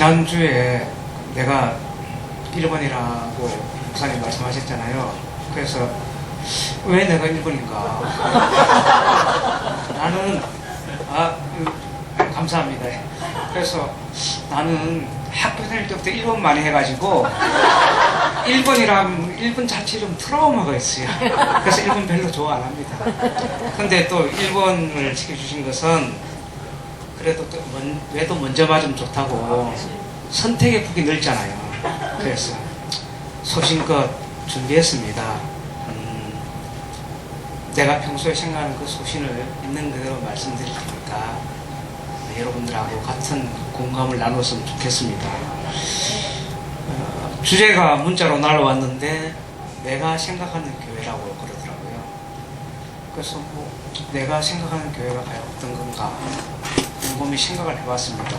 지난주에 내가 1번이라고 목사님 말씀하셨잖아요. 그래서 왜 내가 1번인가? 나는 감사합니다. 그래서 나는 학교 다닐 때부터 1번 많이 해가지고 1번이라면 1번 자체에 좀 트라우마가 있어요. 그래서 1번 별로 좋아 안 합니다. 근데 또 1번을 시켜주신 것은 그래도 왜도 먼저 맞으면 좋다고 선택의 폭이 넓잖아요. 그래서 소신껏 준비했습니다. 내가 평소에 생각하는 그 소신을 있는 그대로 말씀드릴 테니까 여러분들하고 같은 공감을 나눴으면 좋겠습니다. 주제가 문자로 날아왔는데 내가 생각하는 교회라고 그러더라고요. 그래서 내가 생각하는 교회가 과연 어떤 건가 곰곰이 생각을 해봤습니다.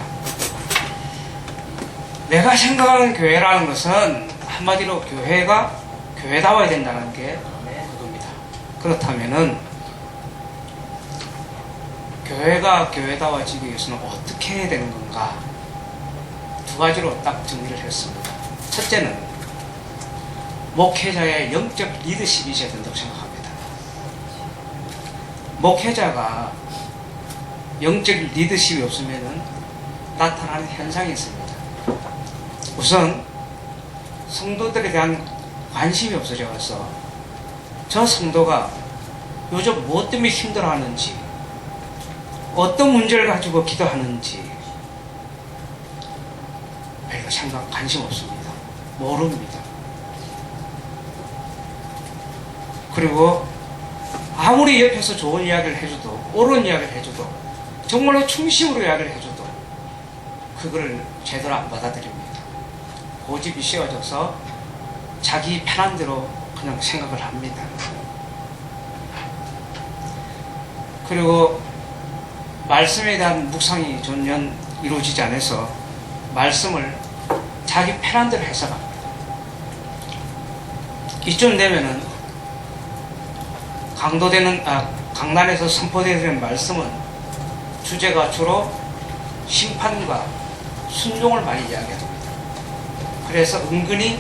내가 생각하는 교회라는 것은 한마디로 교회가 교회다워야 된다는 게 그겁니다. 그렇다면은 교회가 교회다워지기 위해서는 어떻게 해야 되는 건가? 두 가지로 딱 정리를 했습니다. 첫째는 목회자의 영적 리더십이 있어야 된다고 생각합니다. 목회자가 영적 리더십이 없으면 나타나는 현상이 있습니다. 우선 성도들에 대한 관심이 없어져서 저 성도가 요즘 무엇 때문에 힘들어하는지, 어떤 문제를 가지고 기도하는지 별로 관심 없습니다. 모릅니다. 그리고 아무리 옆에서 좋은 이야기를 해줘도, 옳은 이야기를 해줘도, 정말로 충심으로 이야기를 해줘도 그거를 제대로 안 받아들입니다. 고집이 씌워져서 자기 편한 대로 그냥 생각을 합니다. 그리고 말씀에 대한 묵상이 전혀 이루어지지 않아서 말씀을 자기 편한 대로 해석합니다. 이쯤 되면은 강단에서 선포되는 말씀은 주제가 주로 심판과 순종을 많이 이야기합니다. 그래서 은근히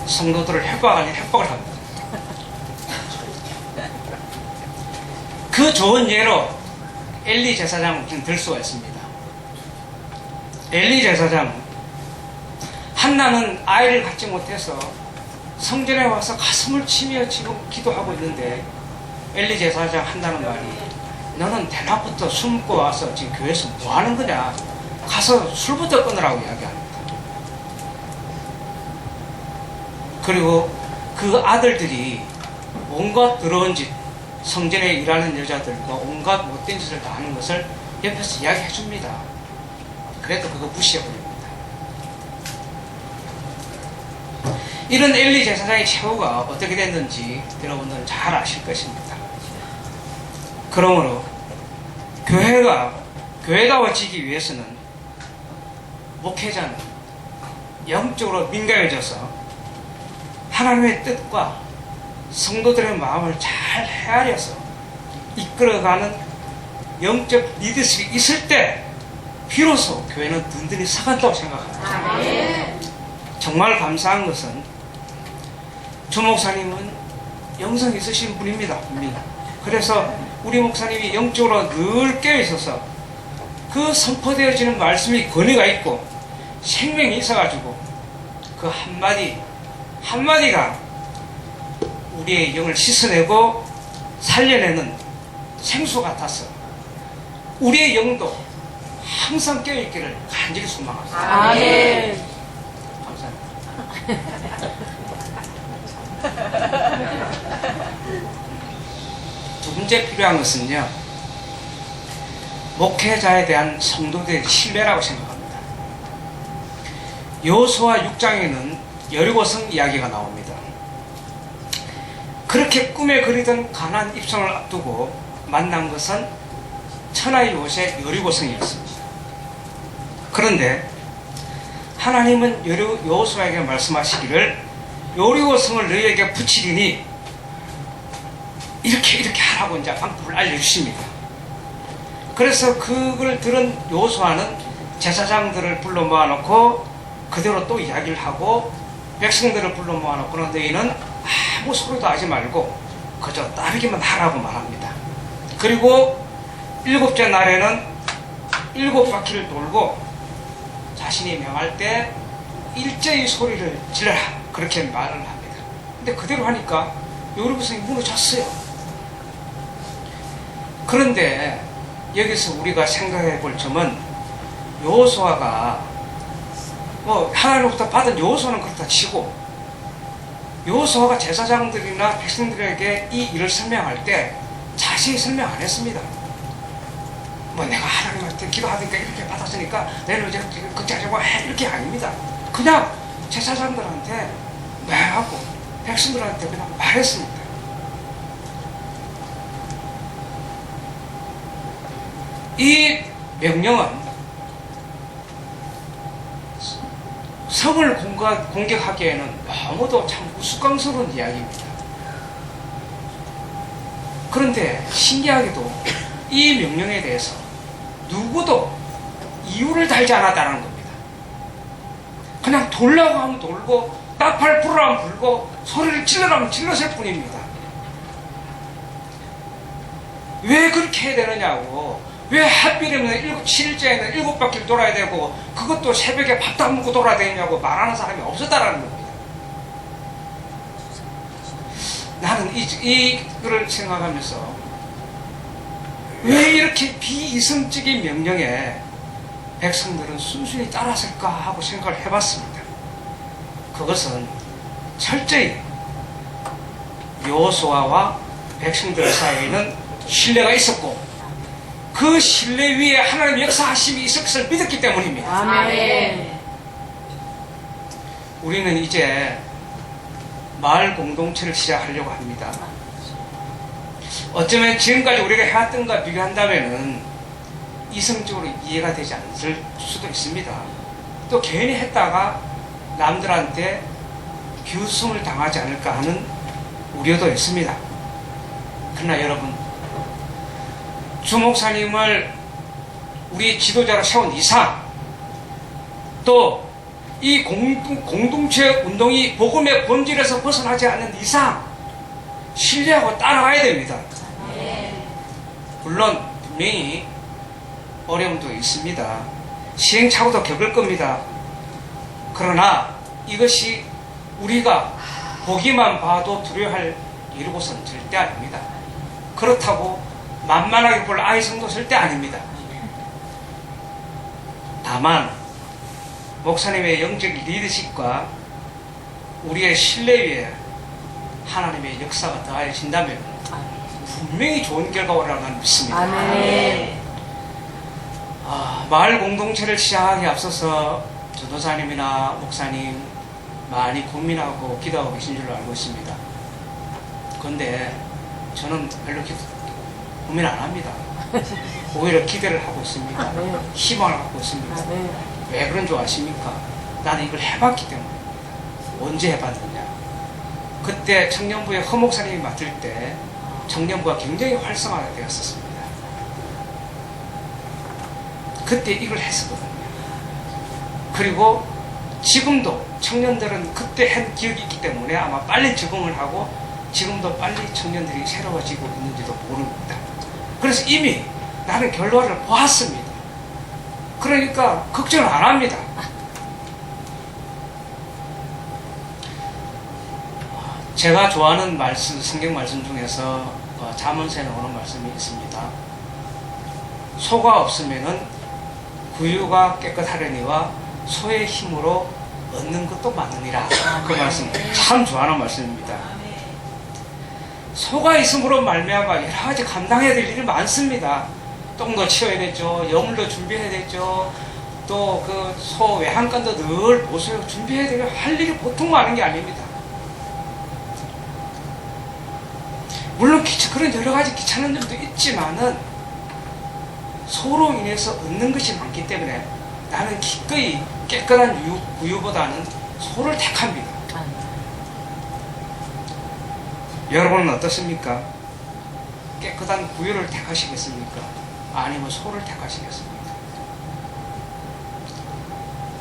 성도들을 협박 아닌 협박을 합니다. 그 좋은 예로 엘리 제사장을 들 수가 있습니다. 엘리 제사장, 한나는 아이를 갖지 못해서 성전에 와서 가슴을 치며 지금 기도하고 있는데 엘리 제사장 한나는 말이, 너는 대낮부터 숨고 와서 지금 교회에서 뭐 하는 거냐? 가서 술부터 끊으라고 이야기합니다. 그리고 그 아들들이 온갖 더러운 짓, 성전에 일하는 여자들과 온갖 못된 짓을 다 하는 것을 옆에서 이야기해 줍니다. 그래도 그거 무시해버립니다. 이런 엘리 제사장의 최후가 어떻게 됐는지 여러분들은 잘 아실 것입니다. 그러므로 교회가 교회다워지기 위해서는 목회자는 영적으로 민감해져서 하나님의 뜻과 성도들의 마음을 잘 헤아려서 이끌어가는 영적 리더십이 있을 때 비로소 교회는 든든히 서간다고 생각합니다. 정말 감사한 것은 주 목사님은 영성이 있으신 분입니다. 그래서 우리 목사님이 영적으로 늘 깨어있어서 그 선포되어지는 말씀이 권위가 있고 생명이 있어가지고 그 한마디가 우리의 영을 씻어내고 살려내는 생수 같아서 우리의 영도 항상 깨어있기를 간절히 소망합니다. 아멘. 감사합니다. 두 번째 필요한 것은요, 목회자에 대한 성도들의 신뢰라고 생각합니다. 여호수아 6장에는 여리고성 이야기가 나옵니다. 그렇게 꿈에 그리던 가나안 입성을 앞두고 만난 것은 천하의 요새 여리고성이었습니다. 그런데 하나님은 여호수아에게 말씀하시기를 여리고성을 너희에게 붙이리니 이렇게 하라고 이제 방법을 알려주십니다. 그래서 그걸 들은 여호수아는 제사장들을 불러 모아놓고 그대로 또 이야기를 하고 백성들을 불러 모아놓고는 너희는 아무 소리도 하지 말고 그저 따르기만 하라고 말합니다. 그리고 7째 날에는 7바퀴를 돌고 자신이 명할 때 일제히 소리를 질러라 그렇게 말을 합니다. 근데 그대로 하니까 여리고 성이 무너졌어요. 그런데 여기서 우리가 생각해 볼 점은 여호수아가 뭐 하나님부터 받은 여호수아는 그렇다 치고 여호수아가 제사장들이나 백성들에게 이 일을 설명할 때 자세히 설명 안 했습니다. 뭐 내가 하나님한테 기도하니까 이렇게 받았으니까 내는 이제 그렇게 하려고 해 이렇게 아닙니다. 그냥 제사장들한테 말하고 백성들한테 그냥 말했습니다. 이 명령은 성을 공격하기에는 너무도 참 우스꽝스러운 이야기입니다. 그런데 신기하게도 이 명령에 대해서 누구도 이유를 달지 않았다는 겁니다. 그냥 돌라고 하면 돌고 나팔 불으라면 불고 소리를 질러라면 질렀을 뿐입니다. 왜 그렇게 해야 되느냐고, 왜 하필이면 7일째에는 7바퀴를 돌아야 되고 그것도 새벽에 밥도 안 먹고 돌아야 되냐고 말하는 사람이 없었다라는 겁니다. 나는 이거를 생각하면서 왜 이렇게 비이성적인 명령에 백성들은 순순히 따랐을까 하고 생각을 해봤습니다. 그것은 철저히 여호수아와 백성들 사이에는 신뢰가 있었고 그 신뢰 위에 하나님의 역사하심이 있을 것을 믿었기 때문입니다. 아멘. 우리는 이제 마을 공동체를 시작하려고 합니다. 어쩌면 지금까지 우리가 해왔던 것과 비교한다면 이성적으로 이해가 되지 않을 수도 있습니다. 또 괜히 했다가 남들한테 규승을 당하지 않을까 하는 우려도 있습니다. 그러나 여러분, 주 목사님을 우리 지도자로 세운 이상, 또 이 공동체 운동이 복음의 본질에서 벗어나지 않는 이상 신뢰하고 따라가야 됩니다. 물론 분명히 어려움도 있습니다. 시행착오도 겪을 겁니다. 그러나 이것이 우리가 보기만 봐도 두려워할 일이고서는 절대 아닙니다. 그렇다고 만만하게 볼 아이성도 절대 아닙니다. 다만 목사님의 영적 리더십과 우리의 신뢰 위에 하나님의 역사가 더해진다면 분명히 좋은 결과가 오리라고 믿습니다. 아멘. 마을 공동체를 시작하기에 앞서서 전도사님이나 목사님 많이 고민하고 기도하고 계신 줄로 알고 있습니다. 그런데 저는 별로 고민 안 합니다. 오히려 기대를 하고 있습니다. 희망을 갖고 있습니다. 왜 그런 줄 아십니까? 나는 이걸 해봤기 때문입니다. 언제 해봤느냐? 그때 청년부의 허 목사님이 맡을 때 청년부가 굉장히 활성화가 되었었습니다. 그때 이걸 했었거든요. 그리고 지금도 청년들은 그때 한 기억이 있기 때문에 아마 빨리 적응을 하고 지금도 빨리 청년들이 새로워지고 있는지도 모릅니다. 그래서 이미 나는 결과를 보았습니다. 그러니까 걱정을 안 합니다. 제가 좋아하는 말씀, 성경 말씀 중에서 잠언서에 나오는 말씀이 있습니다. 소가 없으면은 구유가 깨끗하려니와 소의 힘으로 얻는 것도 많으니라. 그 말씀 참 좋아하는 말씀입니다. 소가 있음으로 말미암아 여러 가지 감당해야 될 일이 많습니다. 똥도 치워야 되죠. 여물도 준비해야 되죠. 또 그 소 외양간도 늘 보수해 준비해야 되고 할 일이 보통 많은 게 아닙니다. 물론 그런 여러 가지 귀찮은 점도 있지만은 소로 인해서 얻는 것이 많기 때문에 나는 기꺼이 깨끗한 구유보다는 소를 택합니다. 여러분은 어떻습니까? 깨끗한 구유를 택하시겠습니까? 아니면 소를 택하시겠습니까?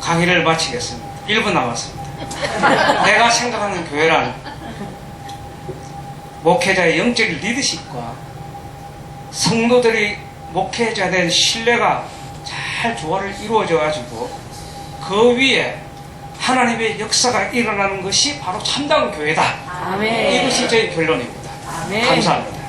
강의를 마치겠습니다. 1분 남았습니다. 내가 생각하는 교회란 목회자의 영적 리더십과 성도들이 목회자에 대한 신뢰가 잘 조화를 이루어져 가지고 그 위에 하나님의 역사가 일어나는 것이 바로 참다운 교회다. 아멘. 이것이 저희 결론입니다. 아멘. 감사합니다.